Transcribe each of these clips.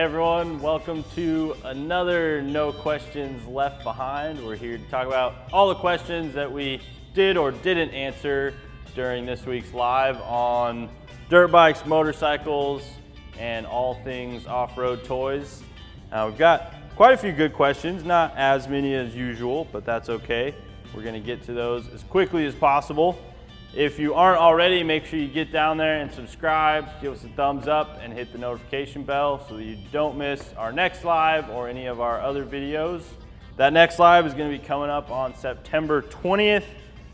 Hey everyone, welcome to another No Questions Left Behind. We're here to talk about all the questions that we did or didn't answer during this week's live on dirt bikes, motorcycles, and all things off-road toys. We've got quite a few good questions, not as many as usual, but that's okay. We're gonna get to those as quickly as possible. If you aren't already, make sure you get down there and subscribe, give us a thumbs up, and hit the notification bell so that you don't miss our next live or any of our other videos. That next live is going to be coming up on September 20th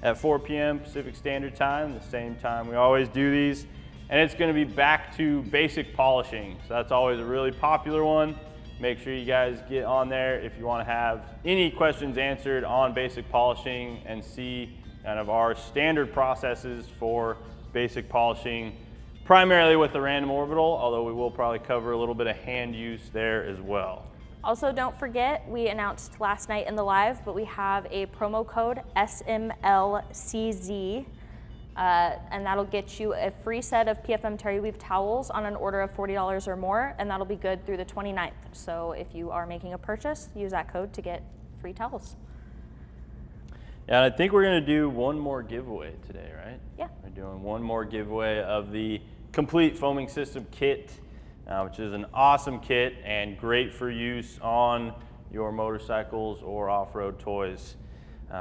at 4 p.m. Pacific Standard Time, the same time we always do these. And it's going to be back to basic polishing. So that's always a really popular one. Make sure you guys get on there if you want to have any questions answered on basic polishing and see kind of our standard processes for basic polishing, primarily with the random orbital, although we will probably cover a little bit of hand use there as well. Also, don't forget, we announced last night in the live, but we have a promo code SMLCZ, and that'll get you a free set of PFM Terry Weave towels on an order of $40 or more, and that'll be good through the 29th. So if you are making a purchase, use that code to get free towels. Yeah, and I think we're going to do one more giveaway today, right? Yeah. We're doing one more giveaway of the complete foaming system kit, which is an awesome kit and great for use on your motorcycles or off-road toys.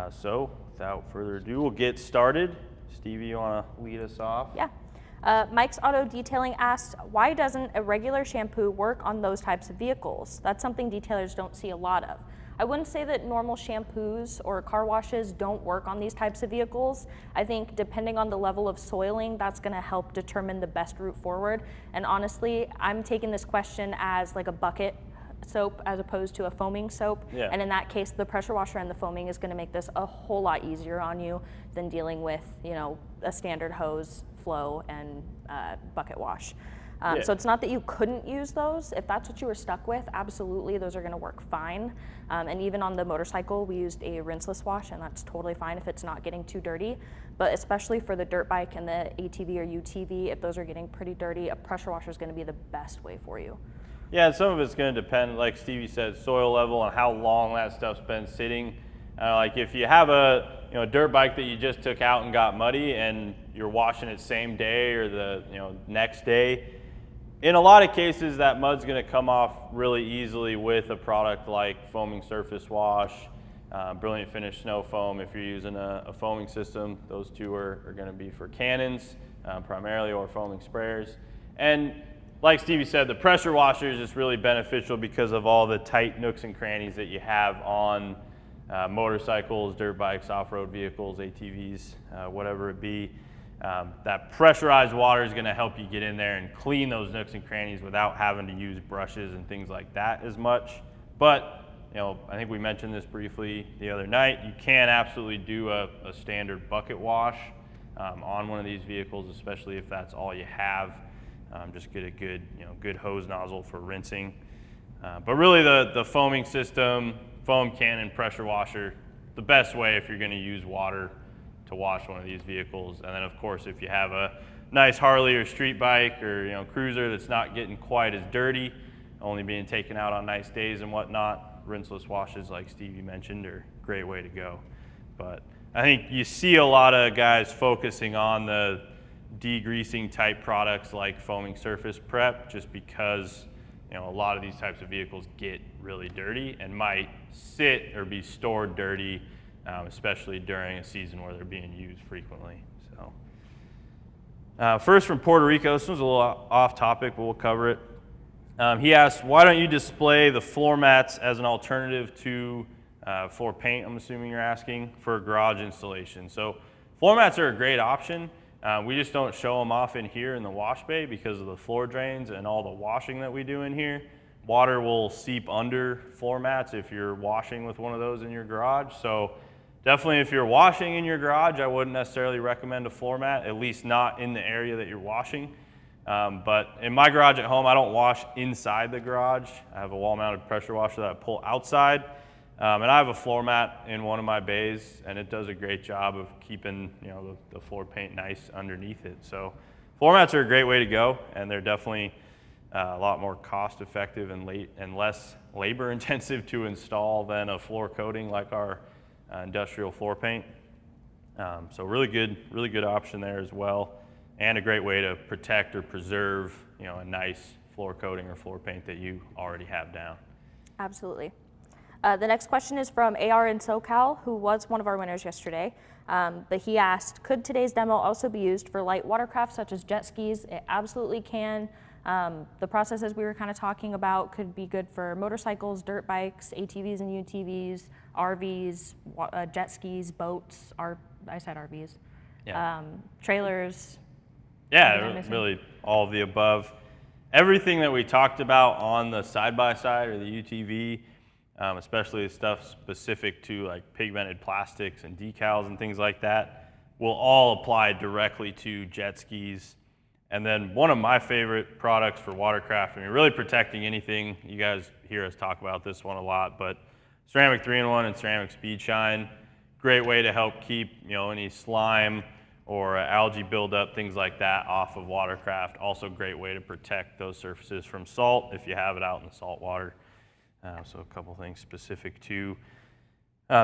So without further ado, we'll get started. Stevie, you want to lead us off? Yeah. Mike's Auto Detailing asked, why doesn't a regular shampoo work on those types of vehicles? That's something detailers don't see a lot of. I wouldn't say that normal shampoos or car washes don't work on these types of vehicles. I think depending on the level of soiling, that's gonna help determine the best route forward. And honestly, I'm taking this question as like a bucket soap as opposed to a foaming soap. Yeah. And in that case, the pressure washer and the foaming is gonna make this a whole lot easier on you than dealing with, you know, a standard hose, flow, and bucket wash. Yeah. So it's not that you couldn't use those. If that's what you were stuck with, absolutely, those are gonna work fine. And even on the motorcycle, we used a rinseless wash, and that's totally fine if it's not getting too dirty. But especially for the dirt bike and the ATV or UTV, if those are getting pretty dirty, a pressure washer is gonna be the best way for you. Yeah, and some of it's going to depend, like Stevie said, soil level and how long that stuff's been sitting. Like if you have a dirt bike that you just took out and got muddy and you're washing it same day or the next day, in a lot of cases, that mud's going to come off really easily with a product like foaming surface wash, Brilliant Finish snow foam. If you're using a foaming system, those two are going to be for cannons primarily, or foaming sprayers. And like Stevie said, the pressure washer is just really beneficial because of all the tight nooks and crannies that you have on motorcycles, dirt bikes, off-road vehicles, ATVs, whatever it be. That pressurized water is going to help you get in there and clean those nooks and crannies without having to use brushes and things like that as much. But I think we mentioned this briefly the other night. You can absolutely do a standard bucket wash on one of these vehicles, especially if that's all you have. Just get a good hose nozzle for rinsing. But really, the foaming system, foam cannon, pressure washer, the best way if you're going to use water to wash one of these vehicles. And then of course, if you have a nice Harley or street bike or cruiser that's not getting quite as dirty, only being taken out on nice days and whatnot, rinseless washes like Stevie mentioned are a great way to go. But I think you see a lot of guys focusing on the degreasing type products like foaming surface prep, just because a lot of these types of vehicles get really dirty and might sit or be stored dirty, especially during a season where they're being used frequently. So, first from Puerto Rico, this one's a little off topic, but we'll cover it. He asked, why don't you display the floor mats as an alternative to floor paint, I'm assuming you're asking, for garage installation. So floor mats are a great option. We just don't show them off in here in the wash bay because of the floor drains and all the washing that we do in here. Water will seep under floor mats if you're washing with one of those in your garage. So definitely if you're washing in your garage, I wouldn't necessarily recommend a floor mat, at least not in the area that you're washing. But in my garage at home, I don't wash inside the garage. I have a wall-mounted pressure washer that I pull outside. And I have a floor mat in one of my bays, and it does a great job of keeping the floor paint nice underneath it. So floor mats are a great way to go, and they're definitely a lot more cost effective and less labor intensive to install than a floor coating like our industrial floor paint. So really good option there as well, and a great way to protect or preserve, a nice floor coating or floor paint that you already have down. Absolutely. The next question is from AR in SoCal, who was one of our winners yesterday. But he asked, could today's demo also be used for light watercraft such as jet skis? It absolutely can. The processes we were kind of talking about could be good for motorcycles, dirt bikes, ATVs and UTVs, RVs, jet skis, boats, I said RVs, Yeah. Trailers. Yeah, really all of the above. Everything that we talked about on the side-by-side or the UTV, especially the stuff specific to like pigmented plastics and decals and things like that, will all apply directly to jet skis. And then one of my favorite products for watercraft, really protecting anything, you guys hear us talk about this one a lot, but ceramic 3-in-1 and ceramic speed shine, great way to help keep any slime or algae buildup, things like that, off of watercraft. Also great way to protect those surfaces from salt if you have it out in the salt water. So a couple things specific to.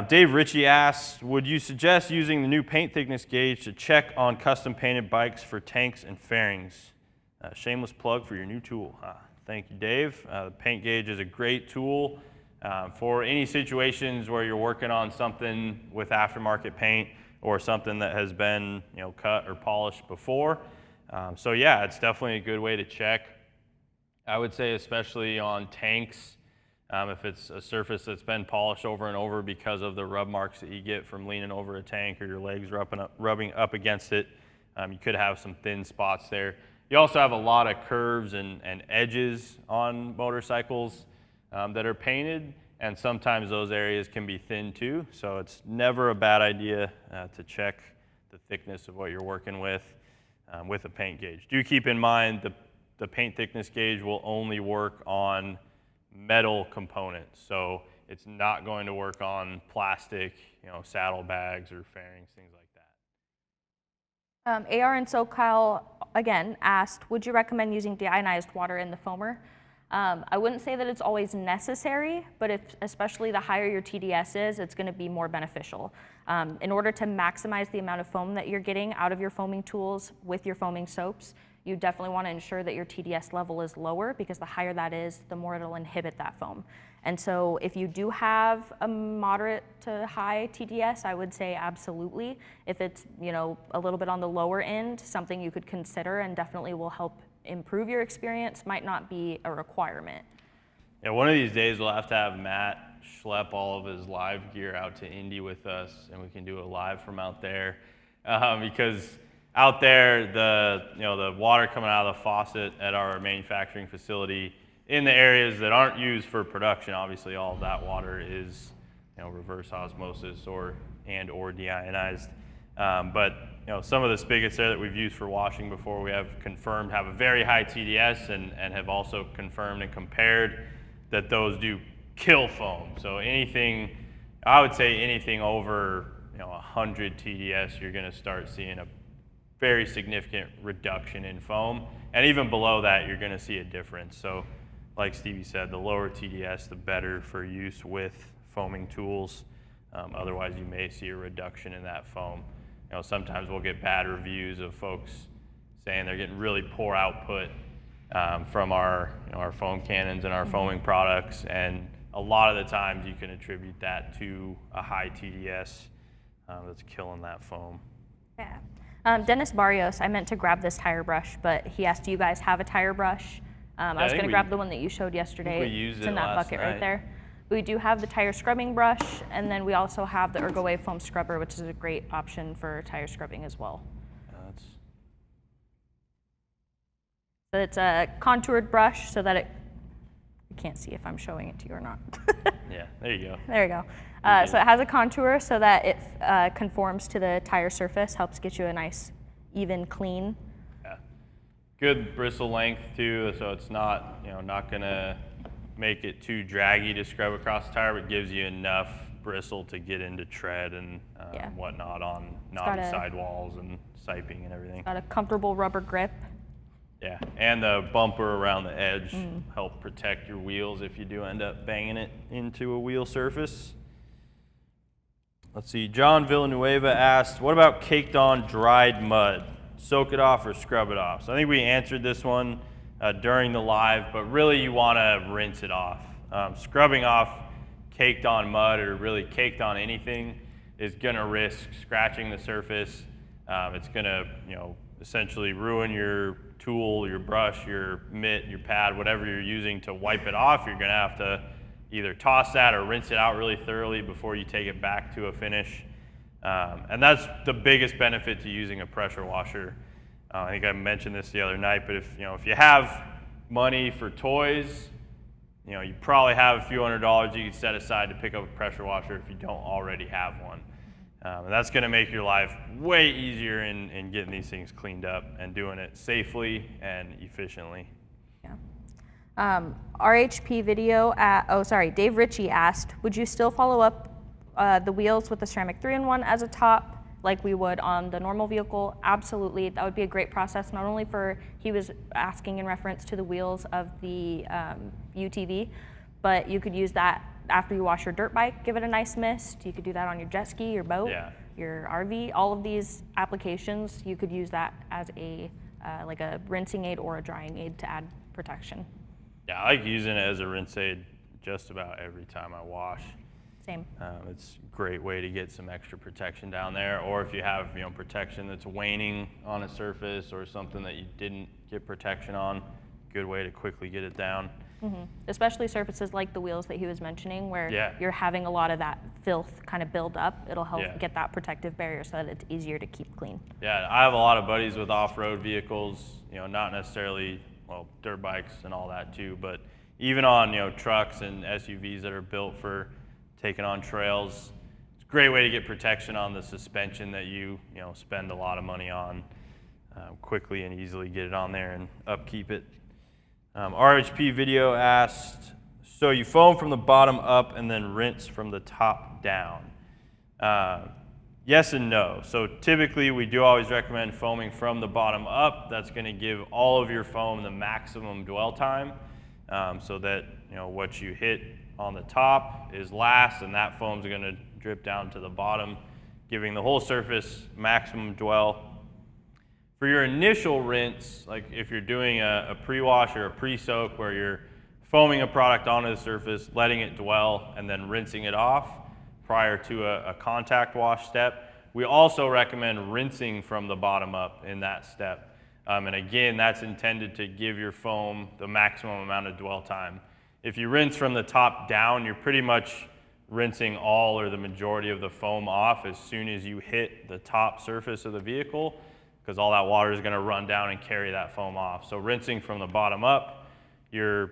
Dave Ritchie asks, would you suggest using the new paint thickness gauge to check on custom painted bikes for tanks and fairings? Shameless plug for your new tool. Thank you, Dave. The paint gauge is a great tool for any situations where you're working on something with aftermarket paint or something that has been cut or polished before. So yeah, it's definitely a good way to check. I would say especially on tanks, if it's a surface that's been polished over and over because of the rub marks that you get from leaning over a tank or your legs rubbing up against it, you could have some thin spots there. You also have a lot of curves and edges on motorcycles that are painted, and sometimes those areas can be thin too, so it's never a bad idea to check the thickness of what you're working with a paint gauge. Do keep in mind the paint thickness gauge will only work on metal components, so it's not going to work on plastic, saddlebags or fairings, things like that. AR and SoCal again asked, would you recommend using deionized water in the foamer? I wouldn't say that it's always necessary, but especially the higher your TDS is, it's going to be more beneficial. In order to maximize the amount of foam that you're getting out of your foaming tools with your foaming soaps, you definitely want to ensure that your TDS level is lower, because the higher that is, the more it'll inhibit that foam. And so if you do have a moderate to high TDS, I would say absolutely. If it's a little bit on the lower end, something you could consider and definitely will help improve your experience, might not be a requirement. Yeah, one of these days we'll have to have Matt schlep all of his live gear out to Indy with us, and we can do a live from out there, because out there, the water coming out of the faucet at our manufacturing facility in the areas that aren't used for production, obviously all of that water is reverse osmosis or deionized. But some of the spigots there that we've used for washing before, we have confirmed have a very high TDS, and have also confirmed and compared that those do kill foam. So I would say anything over 100 TDS, you're going to start seeing a very significant reduction in foam, and even below that you're going to see a difference. So like Stevie said, the lower TDS, the better for use with foaming tools. Otherwise you may see a reduction in that foam. Sometimes we'll get bad reviews of folks saying they're getting really poor output from our foam cannons and our foaming products, and a lot of the times you can attribute that to a high TDS that's killing that foam. Yeah. Dennis Barrios, I meant to grab this tire brush, but he asked, do you guys have a tire brush? I was going to grab the one that you showed yesterday. It's in that bucket right there. We do have the tire scrubbing brush, and then we also have the ErgoWave foam scrubber, which is a great option for tire scrubbing as well. So it's a contoured brush so that you can't see if I'm showing it to you or not. Yeah, there you go. There you go. So it has a contour so that it conforms to the tire surface, helps get you a nice, even, clean. Yeah. Good bristle length too, so it's not not gonna make it too draggy to scrub across the tire, but gives you enough bristle to get into tread and whatnot on knobby sidewalls and siping and everything. Got a comfortable rubber grip. Yeah, and the bumper around the edge help protect your wheels if you do end up banging it into a wheel surface. Let's see, John Villanueva asked, what about caked on dried mud? Soak it off or scrub it off? So I think we answered this one during the live, but really you want to rinse it off. Scrubbing off caked on mud or really caked on anything is going to risk scratching the surface. It's going to, essentially ruin your tool, your brush, your mitt, your pad, whatever you're using to wipe it off. You're going to have to either toss that or rinse it out really thoroughly before you take it back to a finish. And that's the biggest benefit to using a pressure washer. I think I mentioned this the other night, but if you have money for toys, you probably have a few $100s you can set aside to pick up a pressure washer if you don't already have one. And that's going to make your life way easier in getting these things cleaned up and doing it safely and efficiently. Yeah. RHP video, Dave Ritchie asked, would you still follow up the wheels with the ceramic 3-in-1 as a top like we would on the normal vehicle? Absolutely. That would be a great process, not only he was asking in reference to the wheels of the UTV, but you could use that after you wash your dirt bike, give it a nice mist. You could do that on your jet ski, your boat, your RV. All of these applications, you could use that as like a rinsing aid or a drying aid to add protection. Yeah, I like using it as a rinse aid just about every time I wash. Same. It's a great way to get some extra protection down there, or if you have protection that's waning on a surface or something that you didn't get protection on, good way to quickly get it down. Mm-hmm. Especially surfaces like the wheels that he was mentioning, where you're having a lot of that filth kind of build up. It'll help get that protective barrier so that it's easier to keep clean. Yeah, I have a lot of buddies with off-road vehicles, not necessarily, dirt bikes and all that too, but even on, trucks and SUVs that are built for taking on trails. It's a great way to get protection on the suspension that you spend a lot of money on. Quickly and easily get it on there and upkeep it. RHP video asked, so you foam from the bottom up and then rinse from the top down? Yes and no. So typically we do always recommend foaming from the bottom up. That's going to give all of your foam the maximum dwell time, so that what you hit on the top is last, and that foam's going to drip down to the bottom, giving the whole surface maximum dwell. For your initial rinse, like if you're doing a pre-wash or a pre-soak where you're foaming a product onto the surface, letting it dwell, and then rinsing it off prior to a contact wash step, we also recommend rinsing from the bottom up in that step. And again, that's intended to give your foam the maximum amount of dwell time. If you rinse from the top down, you're pretty much rinsing all or the majority of the foam off as soon as you hit the top surface of the vehicle, because all that water is going to run down and carry that foam off. So rinsing from the bottom up, you're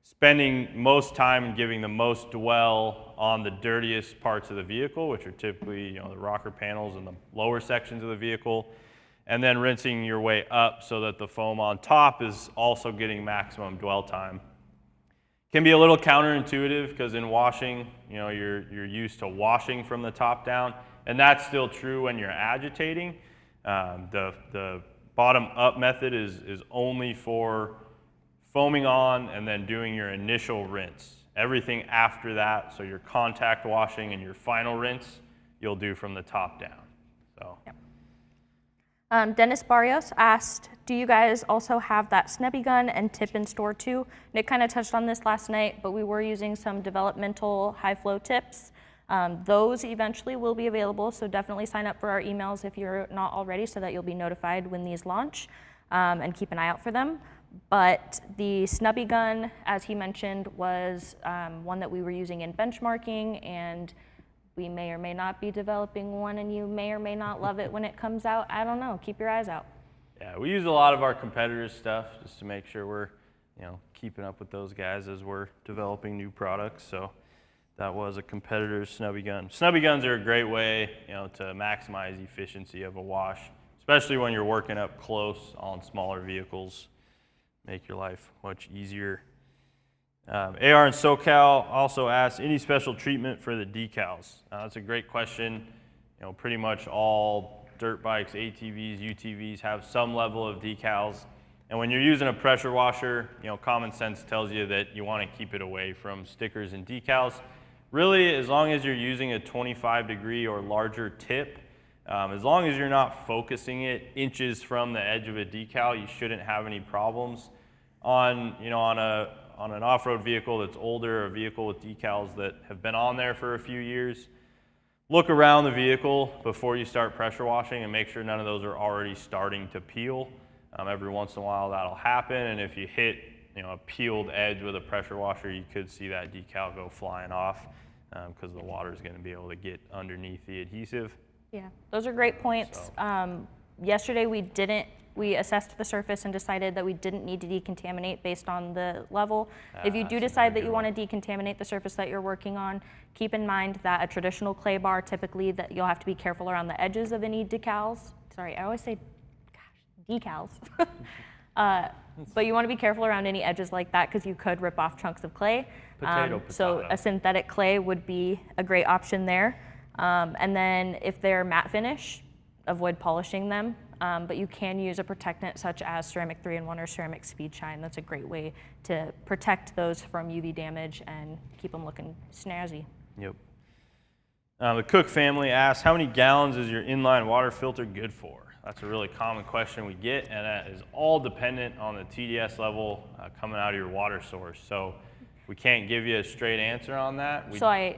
spending most time and giving the most dwell on the dirtiest parts of the vehicle, which are typically the rocker panels and the lower sections of the vehicle, and then rinsing your way up so that the foam on top is also getting maximum dwell time. Can be a little counterintuitive because in washing, you're used to washing from the top down, and that's still true when you're agitating. The bottom up method is only for foaming on and then doing your initial rinse. Everything after that, so your contact washing and your final rinse, you'll do from the top down. So. Yep. Dennis Barrios asked, do you guys also have that snubby gun and tip in store too? Nick kind of touched on this last night, but we were using some developmental high flow tips. Those eventually will be available, so definitely sign up for our emails if you're not already so that you'll be notified when these launch, and keep an eye out for them. But the snubby gun, as he mentioned, was one that we were using in benchmarking, and we may or may not be developing one, and you may or may not love it when it comes out. I don't know. Keep your eyes out. Yeah, we use a lot of our competitors' stuff just to make sure we're keeping up with those guys as we're developing new products. So that was a competitor's snubby gun. Snubby guns are a great way to maximize efficiency of a wash, especially when you're working up close on smaller vehicles. Make your life much easier. AR and SoCal also asked, any special treatment for the decals? That's a great question. Pretty much all dirt bikes, ATVs, UTVs have some level of decals, And when you're using a pressure washer, common sense tells you that you want to keep it away from stickers and decals. Really, as long as you're using a 25-degree or larger tip, as long as you're not focusing it inches from the edge of a decal, you shouldn't have any problems. On an off-road vehicle that's older, a vehicle with decals that have been on there for a few years, look around the vehicle before you start pressure washing and make sure none of those are already starting to peel. Every once in a while that'll happen, and if you hit a peeled edge with a pressure washer, you could see that decal go flying off because the water is going to be able to get underneath the adhesive. Yeah, those are great points. So. Yesterday we assessed the surface and decided that we didn't need to decontaminate based on the level. If you do decide that you want to decontaminate the surface that you're working on, keep in mind that a traditional clay bar, typically that you'll have to be careful around the edges of any decals. Sorry, I always say, decals. But you want to be careful around any edges like that because you could rip off chunks of clay. Potato. So a synthetic clay would be a great option there. And then if they're matte finish, avoid polishing them. But you can use a protectant such as ceramic 3-in-1 or ceramic speed shine. That's a great way to protect those from UV damage and keep them looking snazzy. Yep. The Cook family asks, how many gallons is your inline water filter good for? That's a really common question we get, and that is all dependent on the TDS level coming out of your water source. So we can't give you a straight answer on that. So I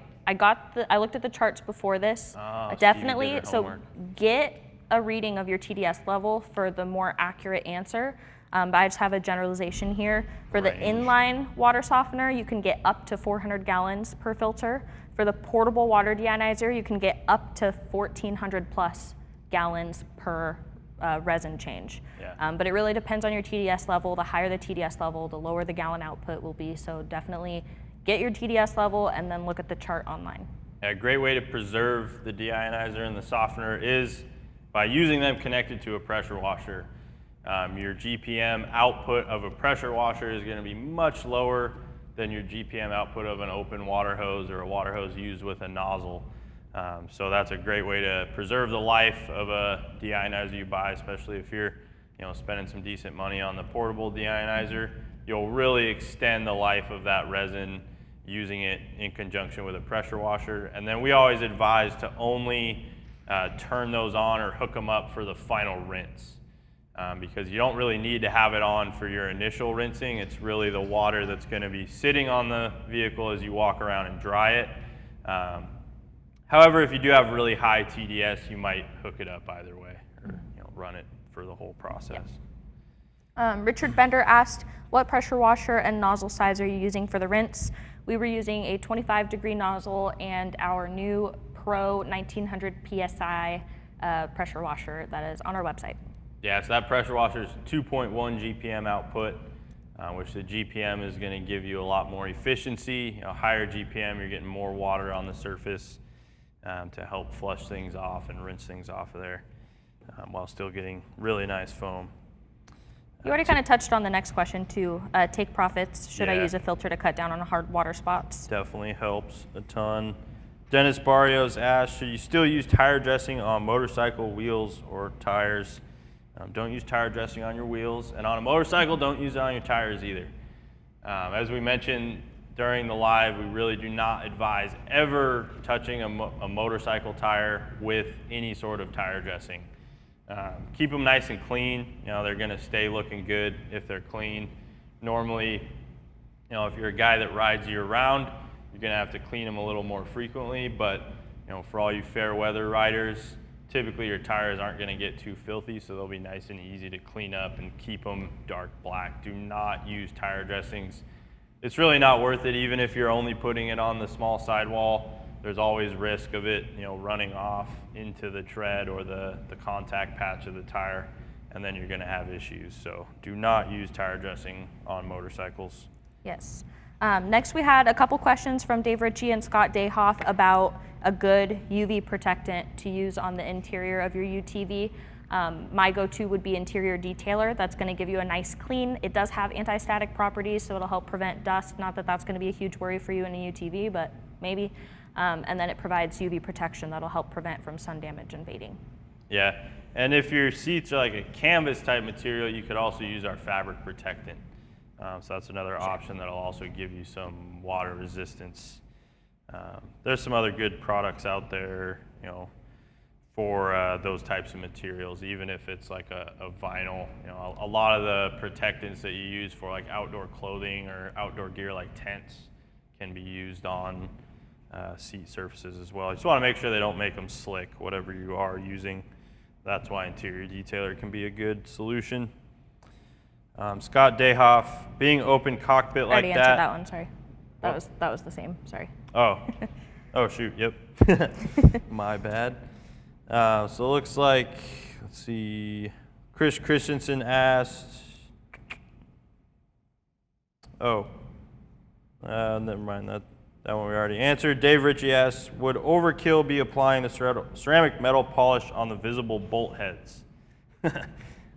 looked at the charts before this. Definitely. So get a reading of your TDS level for the more accurate answer. But I just have a generalization here. For the inline water softener, you can get up to 400 gallons per filter. For the portable water deionizer, you can get up to 1,400 plus gallons per resin change. Yeah. But it really depends on your TDS level. The higher the TDS level, the lower the gallon output will be. So definitely get your TDS level and then look at the chart online. A great way to preserve the deionizer and the softener is by using them connected to a pressure washer. Your GPM output of a pressure washer is going to be much lower than your GPM output of an open water hose or a water hose used with a nozzle. So that's a great way to preserve the life of a deionizer you buy, especially if you're spending some decent money on the portable deionizer. You'll really extend the life of that resin using it in conjunction with a pressure washer. And then we always advise to only turn those on or hook them up for the final rinse. Because you don't really need to have it on for your initial rinsing. It's really the water that's going to be sitting on the vehicle as you walk around and dry it. However, if you do have really high TDS, you might hook it up either way or run it for the whole process. Richard Bender asked, what pressure washer and nozzle size are you using for the rinse? We were using a 25-degree nozzle and our new Pro 1900 PSI pressure washer that is on our website. Yeah, so that pressure washer is 2.1 GPM output, which the GPM is going to give you a lot more efficiency. Higher GPM, you're getting more water on the surface to help flush things off and rinse things off of there while still getting really nice foam. You already kind of touched on the next question too. Take profits. Should I use a filter to cut down on hard water spots? Definitely helps a ton. Dennis Barrios asked, should you still use tire dressing on motorcycle wheels or tires? Don't use tire dressing on your wheels. And on a motorcycle, don't use it on your tires either. As we mentioned during the live, we really do not advise ever touching a motorcycle tire with any sort of tire dressing. Keep them nice and clean. They're going to stay looking good if they're clean. Normally, if you're a guy that rides year-round, you're going to have to clean them a little more frequently. But for all you fair weather riders, typically your tires aren't going to get too filthy, so they'll be nice and easy to clean up and keep them dark black. Do not use tire dressings. It's really not worth it, even if you're only putting it on the small sidewall. There's always risk of it, running off into the tread or the contact patch of the tire, and then you're going to have issues. So do not use tire dressing on motorcycles. Yes. Next, we had a couple questions from Dave Ritchie and Scott Dayhoff about a good UV protectant to use on the interior of your UTV. My go-to would be Interior Detailer. That's going to give you a nice clean. It does have anti-static properties, so it'll help prevent dust. Not that that's going to be a huge worry for you in a UTV, but maybe. And then it provides UV protection that'll help prevent from sun damage invading. Yeah, And if your seats are like a canvas type material, you could also use our fabric protectant. So that's another option that'll also give you some water resistance. There's some other good products out there, you know, for those types of materials, even if it's like a vinyl. You know, a lot of the protectants that you use for like outdoor clothing or outdoor gear like tents can be used on seat surfaces as well. You just want to make sure they don't make them slick, whatever you are using. That's why interior detailer can be a good solution. Scott Dayhoff, being open cockpit like I already answered that one, sorry. That was the same, sorry. Oh, oh shoot, yep. My bad. So it looks like, let's see, Chris Christensen asked, never mind, that one we already answered. Dave Ritchie asks, would overkill be applying the ceramic metal polish on the visible bolt heads? Not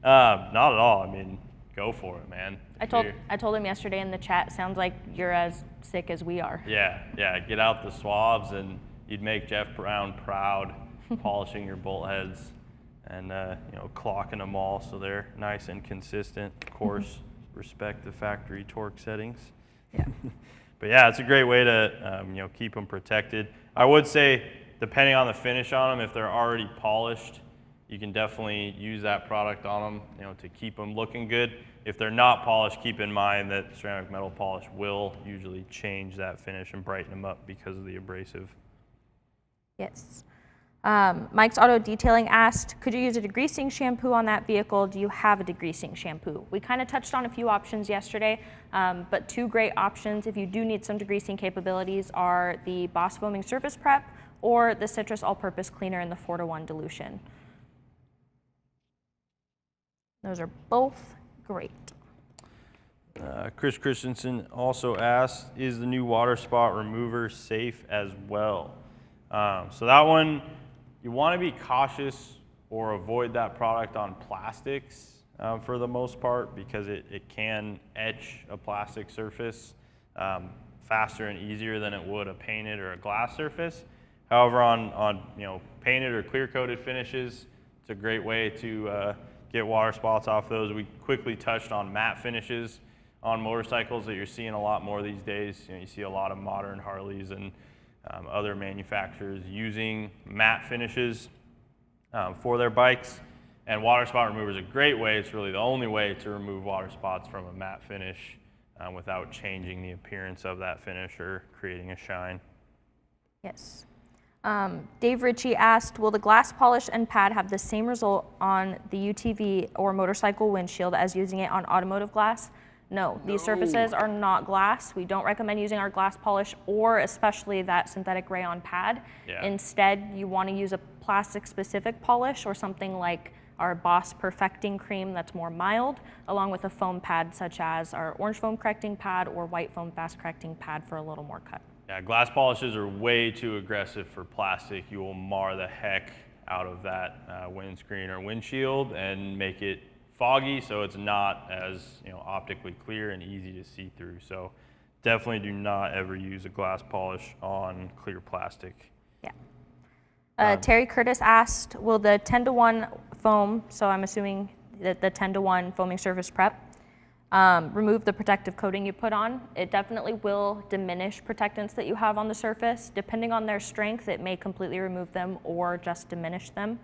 at all. I mean, go for it, man. I told him yesterday in the chat, sounds like you're as sick as we are. Yeah, get out the swabs and you'd make Jeff Brown proud polishing your bolt heads and you know, clocking them all so they're nice and consistent. Of course, respect the factory torque settings. Yeah. But yeah, it's a great way to you know, keep them protected. I would say, depending on the finish on them, if they're already polished, you can definitely use that product on them, you know, to keep them looking good. If they're not polished, keep in mind that ceramic metal polish will usually change that finish and brighten them up because of the abrasive. Yes. Mike's Auto Detailing asked, could you use a degreasing shampoo on that vehicle? Do you have a degreasing shampoo? We kind of touched on a few options yesterday, but two great options if you do need some degreasing capabilities are the Boss Foaming Surface Prep or the Citrus All-Purpose Cleaner in the 4:1 dilution. Those are both great. Chris Christensen also asked, is the new water spot remover safe as well? So that one, you want to be cautious or avoid that product on plastics for the most part because it can etch a plastic surface faster and easier than it would a painted or a glass surface. However, on you know, painted or clear coated finishes, it's a great way to get water spots off those. We quickly touched on matte finishes on motorcycles that you're seeing a lot more these days. You know, you see a lot of modern Harleys and other manufacturers using matte finishes for their bikes. And water spot remover is a great way. It's really the only way to remove water spots from a matte finish without changing the appearance of that finish or creating a shine. Yes. Dave Ritchie asked, will the glass polish and pad have the same result on the UTV or motorcycle windshield as using it on automotive glass? No, these surfaces are not glass. We don't recommend using our glass polish or especially that synthetic rayon pad. Yeah. Instead, you want to use a plastic specific polish or something like our Boss Perfecting Cream that's more mild, along with a foam pad such as our orange foam correcting pad or white foam fast correcting pad for a little more cut. Yeah, glass polishes are way too aggressive for plastic. You will mar the heck out of that windscreen or windshield and make it foggy, so it's not as, you know, optically clear and easy to see through. So definitely do not ever use a glass polish on clear plastic. Yeah. Terry Curtis asked, will the 10-to-1 foam, so I'm assuming that the 10-to-1 foaming surface prep, remove the protective coating you put on? It definitely will diminish protectants that you have on the surface. Depending on their strength, it may completely remove them or just diminish them.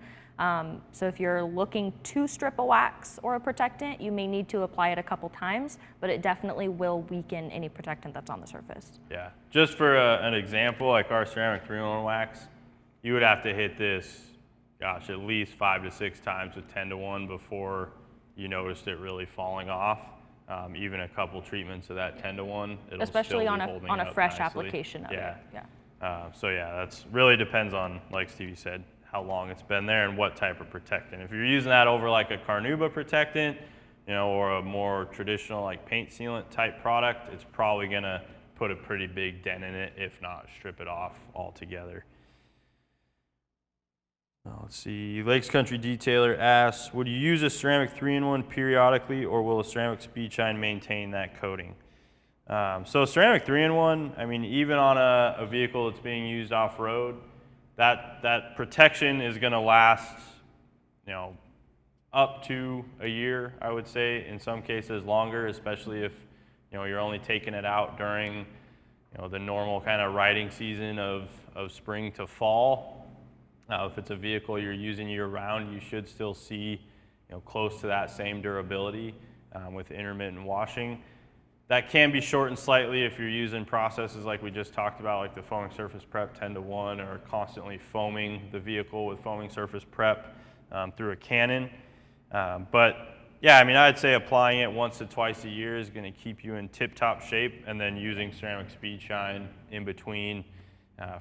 So if you're looking to strip a wax or a protectant, you may need to apply it a couple times, but it definitely will weaken any protectant that's on the surface. Yeah, just for an example, like our ceramic 3-in-1 wax, you would have to hit this, gosh, at least 5 to 6 times with 10-to-1 before you noticed it really falling off. Even a couple treatments of that 10-to-1, it'll especially still on be holding a up fresh nicely. Application of it. Yeah. So yeah, that's really depends on, like Stevie said, how long it's been there and what type of protectant. If you're using that over like a Carnauba protectant, you know, or a more traditional like paint sealant type product, it's probably gonna put a pretty big dent in it, if not strip it off altogether. Let's see, Lakes Country Detailer asks, would you use a ceramic 3-in-1 periodically or will a ceramic speed shine maintain that coating? So ceramic 3-in-1, I mean, even on a vehicle that's being used off-road, that protection is gonna last, you know, up to a year, I would say. In some cases longer, especially if you're only taking it out during the normal kind of riding season of spring to fall. If it's a vehicle you're using year round, you should still see close to that same durability with intermittent washing. That can be shortened slightly if you're using processes like we just talked about, like the foaming surface prep 10-to-1, or constantly foaming the vehicle with foaming surface prep through a cannon. But yeah, I mean, I'd say applying it once to twice a year is going to keep you in tip-top shape, and then using ceramic speed shine in between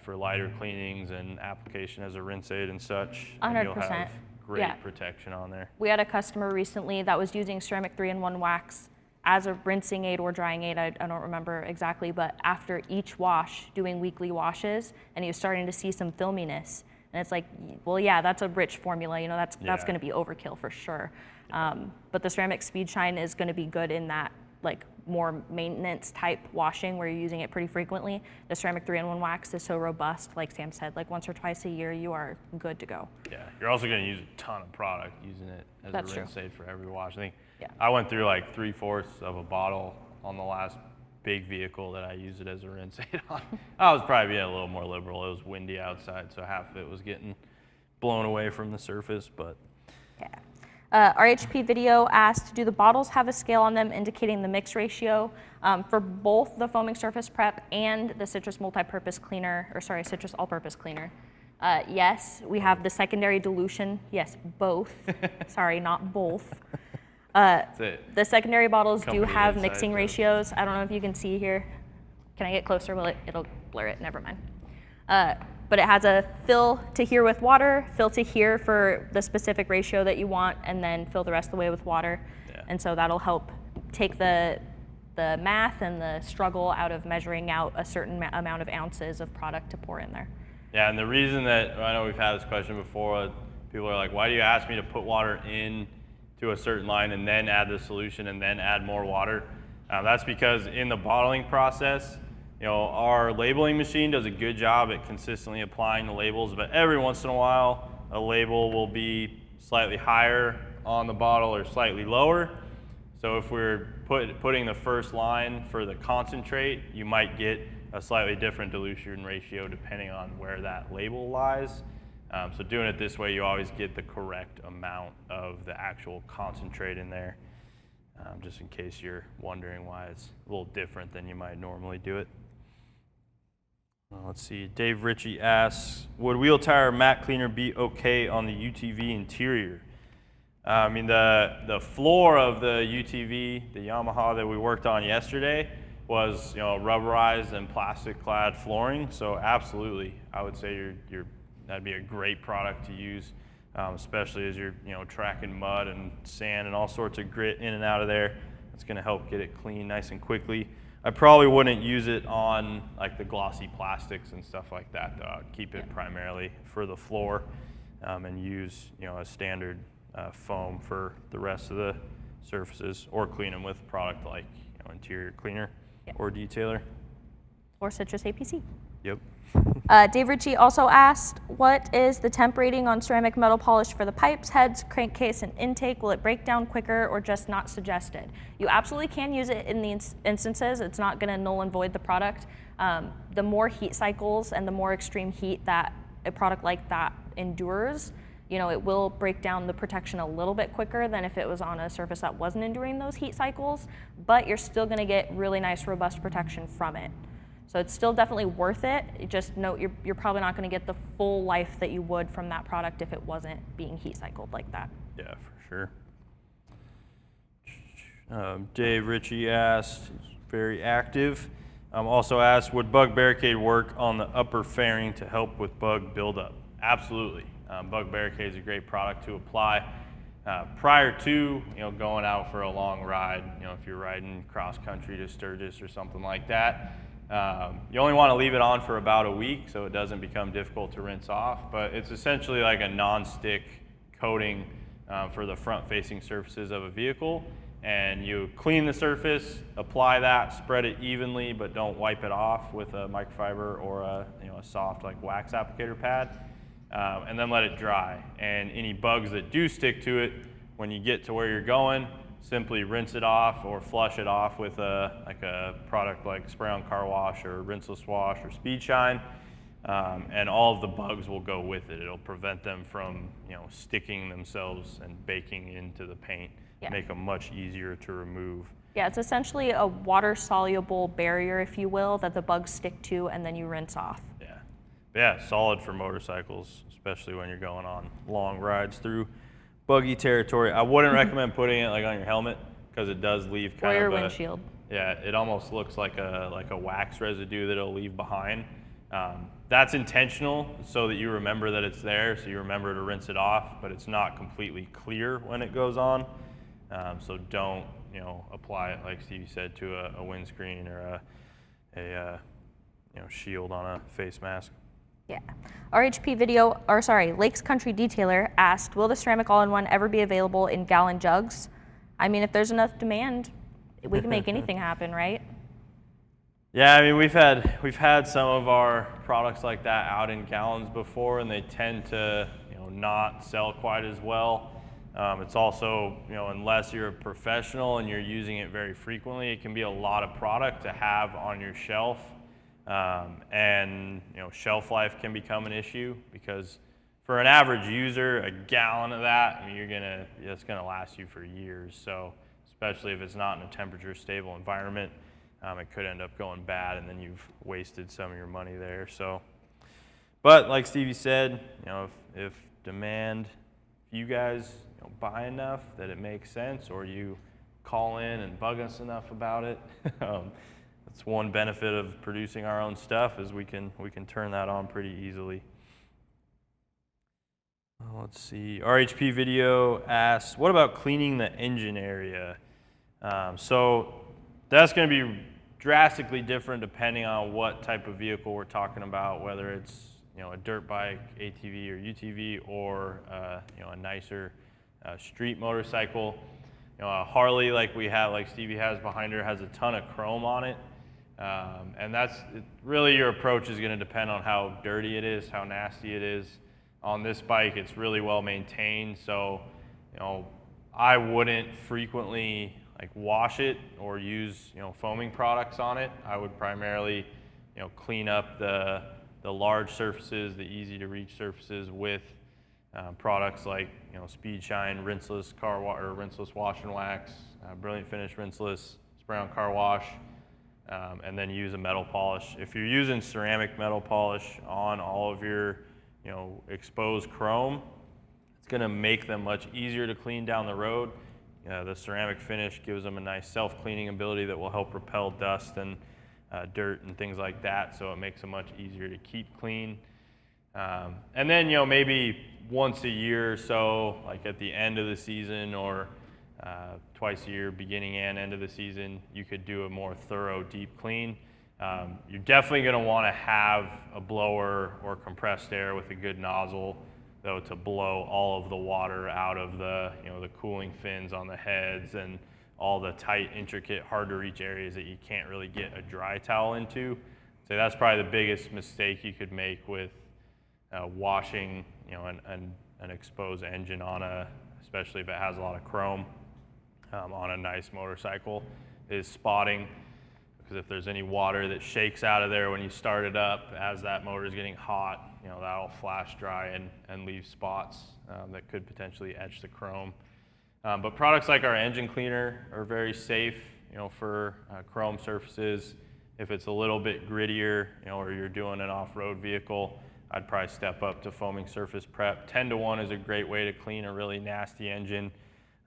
for lighter cleanings and application as a rinse aid and such. 100%. And you'll have great protection on there. We had a customer recently that was using ceramic 3-in-1 wax as a rinsing aid or drying aid, I don't remember exactly, but after each wash, doing weekly washes, and he was starting to see some filminess. And it's like, well, yeah, that's a rich formula, that's going to be overkill for sure. But the ceramic speed shine is going to be good in that like more maintenance type washing where you're using it pretty frequently. The ceramic 3-in-1 wax is so robust, like Sam said, like once or twice a year, you are good to go. Yeah, you're also going to use a ton of product using it as That's a rinse true. aid for every wash. I think Yeah. I went through like 3/4 of a bottle on the last big vehicle that I used it as a rinse aid on. I was probably being a little more liberal. It was windy outside, so half of it was getting blown away from the surface, but. Yeah. RHP video asked, do the bottles have a scale on them indicating the mix ratio for both the foaming surface prep and the citrus multi-purpose cleaner, citrus all-purpose cleaner? Yes, we have the secondary dilution. Yes, both. Sorry, not both. That's it. The secondary bottles do Company have inside mixing joke. ratios. I don't know if you can see here. Can I get closer? Will it'll blur it? Never mind. But it has a fill to here with water, fill to here for the specific ratio that you want, and then fill the rest of the way with water. Yeah. And so that'll help take the math and the struggle out of measuring out a certain amount of ounces of product to pour in there. Yeah, and the reason that, I know we've had this question before, people are like, why do you ask me to put water in to a certain line and then add the solution and then add more water? That's because in the bottling process, our labeling machine does a good job at consistently applying the labels, but every once in a while, a label will be slightly higher on the bottle or slightly lower. So if we're putting the first line for the concentrate, you might get a slightly different dilution ratio depending on where that label lies. So doing it this way, you always get the correct amount of the actual concentrate in there, just in case you're wondering why it's a little different than you might normally do it. Let's see, Dave Ritchie asks, would wheel tire mat cleaner be okay on the UTV interior? I mean, the floor of the UTV, the Yamaha that we worked on yesterday, was rubberized and plastic clad flooring, so absolutely, I would say that'd be a great product to use, especially as you're tracking mud and sand and all sorts of grit in and out of there. It's going to help get it clean nice and quickly. I probably wouldn't use it on like the glossy plastics and stuff like that, though. I'd keep it primarily for the floor and use a standard foam for the rest of the surfaces, or clean them with product like interior cleaner or detailer. Or citrus APC. Yep. Dave Ritchie also asked, what is the temp rating on ceramic metal polish for the pipes, heads, crankcase, and intake? Will it break down quicker or just not suggested? You absolutely can use it in the instances. It's not going to null and void the product. The more heat cycles and the more extreme heat that a product like that endures, it will break down the protection a little bit quicker than if it was on a surface that wasn't enduring those heat cycles, but you're still going to get really nice, robust protection from it. So it's still definitely worth it. Just note you're probably not going to get the full life that you would from that product if it wasn't being heat cycled like that. Yeah, for sure. Dave Ritchie asked, he's very active, also asked, would bug barricade work on the upper fairing to help with bug buildup? Absolutely. Bug barricade is a great product to apply prior to going out for a long ride. If you're riding cross country to Sturgis or something like that. You only want to leave it on for about a week so it doesn't become difficult to rinse off, but it's essentially like a non-stick coating for the front-facing surfaces of a vehicle, and you clean the surface, apply that, spread it evenly, but don't wipe it off with a microfiber or a soft like wax applicator pad, and then let it dry. And any bugs that do stick to it when you get to where you're going, simply rinse it off or flush it off with a product like Spray On Car Wash or Rinseless Wash or Speed Shine, and all of the bugs will go with it. It'll prevent them from sticking themselves and baking into the paint. Yeah. Make them much easier to remove. Yeah, it's essentially a water-soluble barrier, if you will, that the bugs stick to, and then you rinse off. Yeah, but yeah, solid for motorcycles, especially when you're going on long rides through buggy territory. I wouldn't recommend putting it like on your helmet because it does leave kind Or of your windshield. Yeah, it almost looks like a wax residue that it'll leave behind. That's intentional so that you remember that it's there, so you remember to rinse it off, but it's not completely clear when it goes on. So don't apply it, like Stevie said, to a windscreen or a shield on a face mask. Yeah. Lakes Country Detailer asked, will the ceramic all-in-one ever be available in gallon jugs? I mean, if there's enough demand, we can make anything happen, right? Yeah, I mean, we've had some of our products like that out in gallons before, and they tend to not sell quite as well. It's also, unless you're a professional and you're using it very frequently, it can be a lot of product to have on your shelf. And shelf life can become an issue because for an average user, a gallon of that, I mean, it's gonna last you for years. So especially if it's not in a temperature stable environment, it could end up going bad, and then you've wasted some of your money there. So, but like Stevie said, if demand, if you guys buy enough that it makes sense, or you call in and bug us enough about it. That's one benefit of producing our own stuff, is we can turn that on pretty easily. Let's see. RHP Video asks, what about cleaning the engine area? So that's going to be drastically different depending on what type of vehicle we're talking about, whether it's a dirt bike, ATV or UTV, or a nicer street motorcycle. A Harley like Stevie has behind her, has a ton of chrome on it. And really your approach is going to depend on how dirty it is, how nasty it is. On this bike, it's really well maintained, so I wouldn't frequently wash it or use foaming products on it. I would primarily clean up the large surfaces, the easy to reach surfaces with products like Speed Shine, Rinseless Car Wash, or Rinseless Wash and Wax, Brilliant Finish Rinseless, Spray On Car Wash. And then use a metal polish. If you're using ceramic metal polish on all of your exposed chrome, it's going to make them much easier to clean down the road. The ceramic finish gives them a nice self-cleaning ability that will help repel dust and dirt and things like that, so it makes them much easier to keep clean. And then maybe once a year or so, like at the end of the season, or twice a year, beginning and end of the season, you could do a more thorough deep clean. You're definitely going to want to have a blower or compressed air with a good nozzle, though, to blow all of the water out of the the cooling fins on the heads and all the tight, intricate, hard to reach areas that you can't really get a dry towel into. So that's probably the biggest mistake you could make with washing an exposed engine especially if it has a lot of chrome. On a nice motorcycle, is spotting, because if there's any water that shakes out of there when you start it up as that motor is getting hot, that'll flash dry and leave spots that could potentially etch the chrome. But products like our engine cleaner are very safe, for chrome surfaces. If it's a little bit grittier, or you're doing an off-road vehicle, I'd probably step up to foaming surface prep. 10-to-1 is a great way to clean a really nasty engine.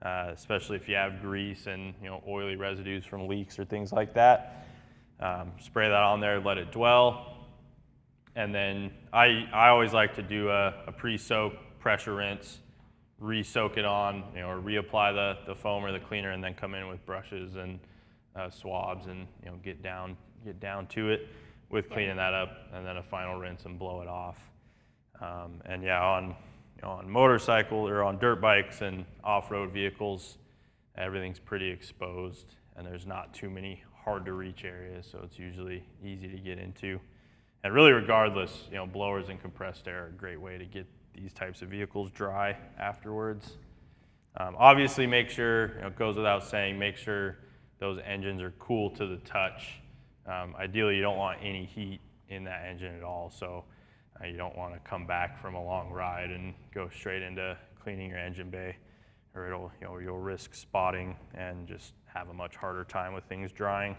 Especially if you have grease and oily residues from leaks or things like that. Spray that on there, let it dwell, and then I always like to do a pre-soak pressure rinse, re-soak it on, or reapply the foam or the cleaner, and then come in with brushes and swabs and get down to it with cleaning that up, and then a final rinse and blow it off. And yeah, on motorcycle or on dirt bikes and off-road vehicles, everything's pretty exposed, and there's not too many hard to reach areas, so it's usually easy to get into. And really, regardless, blowers and compressed air are a great way to get these types of vehicles dry afterwards. Obviously, make sure, it goes without saying, make sure those engines are cool to the touch. Ideally, you don't want any heat in that engine at all, so you don't want to come back from a long ride and go straight into cleaning your engine bay, or you'll risk spotting and just have a much harder time with things drying.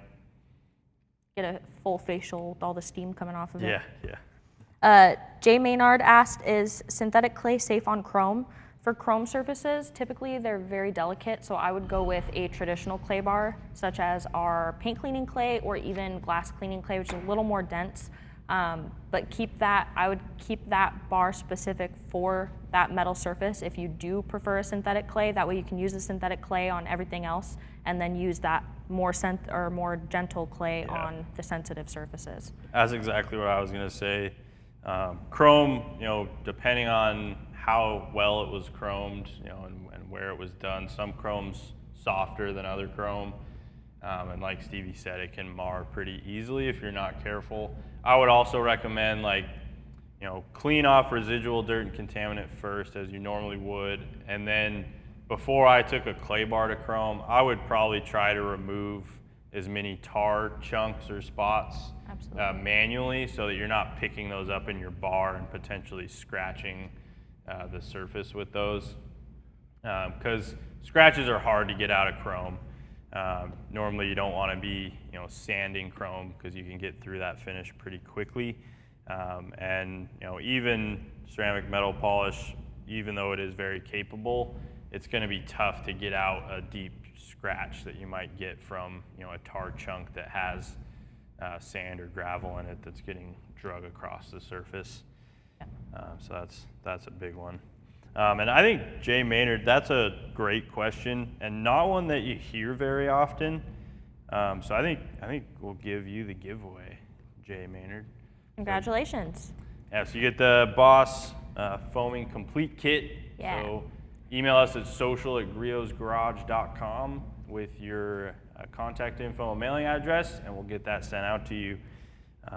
Get a full facial with all the steam coming off of it. Yeah. Jay Maynard asked, is synthetic clay safe on chrome? For chrome surfaces, typically they're very delicate, so I would go with a traditional clay bar, such as our paint cleaning clay or even glass cleaning clay, which is a little more dense. But I would keep that bar specific for that metal surface if you do prefer a synthetic clay. That way you can use the synthetic clay on everything else and then use that more gentle clay on the sensitive surfaces. That's exactly what I was going to say. Chrome, depending on how well it was chromed, and where it was done, some chrome's softer than other chrome. And like Stevie said, it can mar pretty easily if you're not careful. I would also recommend clean off residual dirt and contaminant first, as you normally would. And then before I took a clay bar to chrome, I would probably try to remove as many tar chunks or spots manually, so that you're not picking those up in your bar and potentially scratching the surface with those. Because scratches are hard to get out of chrome. Normally you don't want to be sanding chrome, because you can get through that finish pretty quickly. And even ceramic metal polish, even though it is very capable, it's going to be tough to get out a deep scratch that you might get from a tar chunk that has sand or gravel in it that's getting drug across the surface. So that's a big one. And I think, Jay Maynard, that's a great question and not one that you hear very often. So I think we'll give you the giveaway, Jay Maynard. Congratulations. Yeah, so you get the Boss Foaming Complete Kit. Yeah. So email us at social@griotsgarage.com with your contact info and mailing address, and we'll get that sent out to you.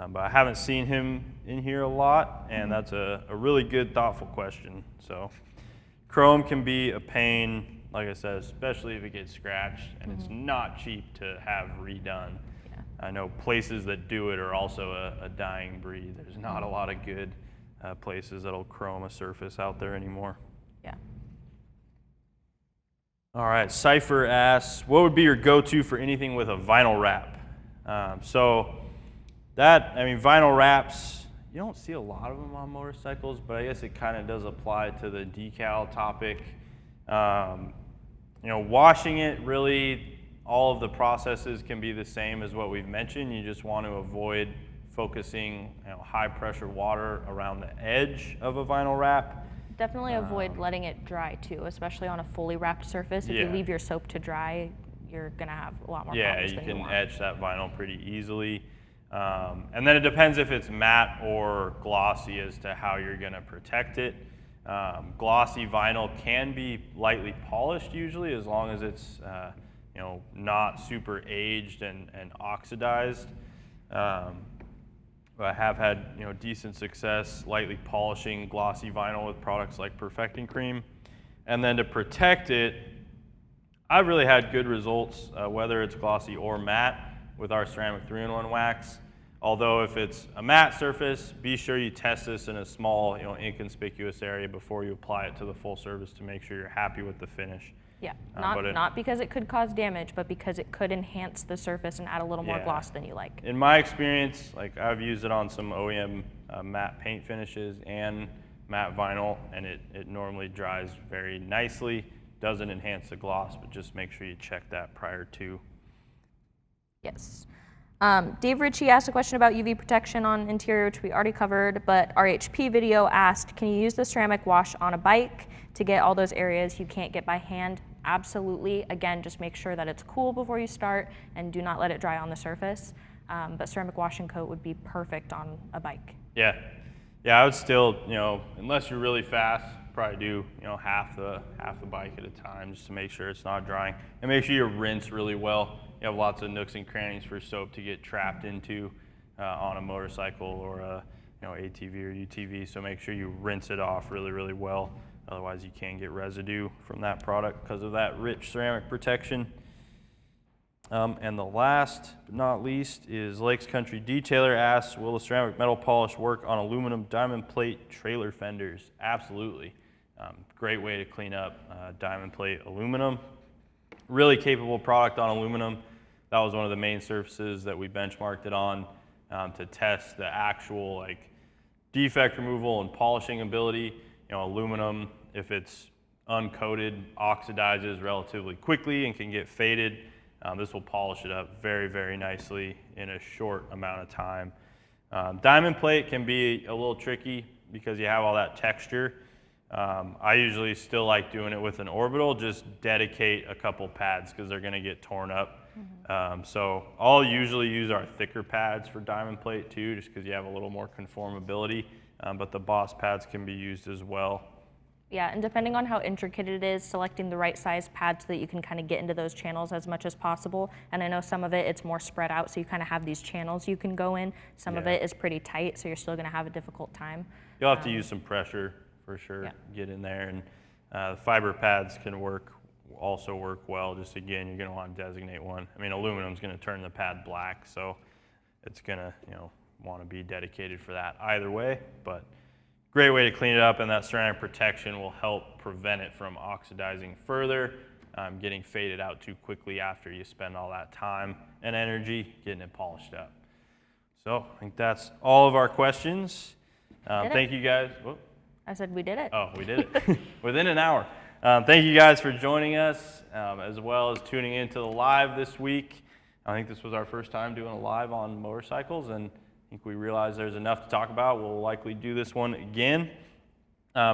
But I haven't seen him in here a lot, and that's a really good, thoughtful question. So chrome can be a pain, like I said, especially if it gets scratched, and it's not cheap to have redone. Yeah. I know places that do it are also a dying breed. There's not a lot of good places that'll chrome a surface out there anymore. Yeah. All right, Cypher asks, what would be your go-to for anything with a vinyl wrap? Vinyl wraps, you don't see a lot of them on motorcycles, but I guess it kind of does apply to the decal topic. Washing it, really, all of the processes can be the same as what we've mentioned. You just want to avoid focusing high pressure water around the edge of a vinyl wrap. Definitely avoid letting it dry too, especially on a fully wrapped surface. If you leave your soap to dry, you're gonna have a lot more problems than you want. Yeah, you can etch that vinyl pretty easily. And then it depends if it's matte or glossy as to how you're gonna protect it. Glossy vinyl can be lightly polished usually, as long as it's not super aged and oxidized. I have had decent success lightly polishing glossy vinyl with products like Perfecting Cream. And then to protect it, I've really had good results, whether it's glossy or matte, with our ceramic 3-in-1 wax. Although if it's a matte surface, be sure you test this in a small, inconspicuous area before you apply it to the full surface to make sure you're happy with the finish. Yeah, not because it could cause damage, but because it could enhance the surface and add a little more gloss than you like. In my experience, I've used it on some OEM matte paint finishes and matte vinyl, and it normally dries very nicely. Doesn't enhance the gloss, but just make sure you check that prior to. Yes. Dave Ritchie asked a question about UV protection on interior, which we already covered, but our HP video asked, can you use the ceramic wash on a bike to get all those areas you can't get by hand? Absolutely. Again, just make sure that it's cool before you start and do not let it dry on the surface. But ceramic wash and coat would be perfect on a bike. Yeah, I would still, unless you're really fast, probably do, half the bike at a time just to make sure it's not drying. And make sure you rinse really well. You have lots of nooks and crannies for soap to get trapped into on a motorcycle or a ATV or UTV. So make sure you rinse it off really, really well Otherwise, you can get residue from that product because of that rich ceramic protection. And the last but not least is Lakes Country Detailer asks, will the ceramic metal polish work on aluminum diamond plate trailer fenders? Absolutely. Great way to clean up diamond plate aluminum. Really capable product on aluminum. That was one of the main surfaces that we benchmarked it on to test the actual like defect removal and polishing ability. You know, aluminum, if it's uncoated, oxidizes relatively quickly and can get faded. This will polish it up very, very nicely in a short amount of time. Diamond plate can be a little tricky because you have all that texture. I usually still like doing it with an orbital, just dedicate a couple pads because they're gonna get torn up. So I'll usually use our thicker pads for diamond plate too, just because you have a little more conformability, but the Boss pads can be used as well. Yeah, and depending on how intricate it is, selecting the right size pad so that you can kind of get into those channels as much as possible. And I know some of it's more spread out, so you kind of have these channels you can go in. Some of it is pretty tight, so you're still gonna have a difficult time. You'll have to use some pressure for sure, get in there. And the fiber pads can also work well. Just again, you're gonna want to designate one. I mean, aluminum's gonna turn the pad black, so it's gonna, want to be dedicated for that either way. But great way to clean it up, and that ceramic protection will help prevent it from oxidizing further, getting faded out too quickly after you spend all that time and energy getting it polished up. So I think that's all of our questions. Thank you guys. Whoop. I said we did it. Oh, we did it within an hour. Thank you guys for joining us, as well as tuning into the live this week. I think this was our first time doing a live on motorcycles, and I think we realized there's enough to talk about. We'll likely do this one again.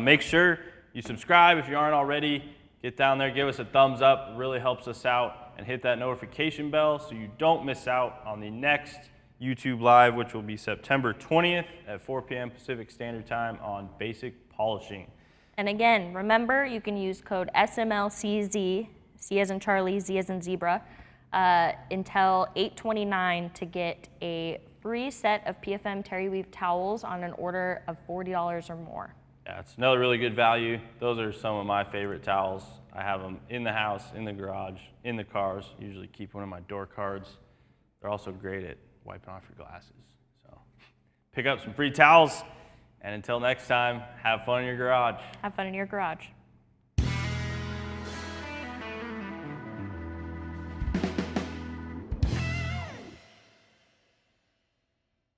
Make sure you subscribe if you aren't already. Get down there, give us a thumbs up. It really helps us out. And hit that notification bell so you don't miss out on the next YouTube Live, which will be September 20th at 4 p.m. Pacific Standard Time on basic polishing. And again, remember, you can use code SMLCZ, C as in Charlie, Z as in zebra, until 8/29 to get a free set of PFM Terry Weave towels on an order of $40 or more. Yeah, it's another really good value. Those are some of my favorite towels. I have them in the house, in the garage, in the cars. Usually keep one of my door cards. They're also great at wiping off your glasses. So pick up some free towels, and until next time, have fun in your garage. Have fun in your garage.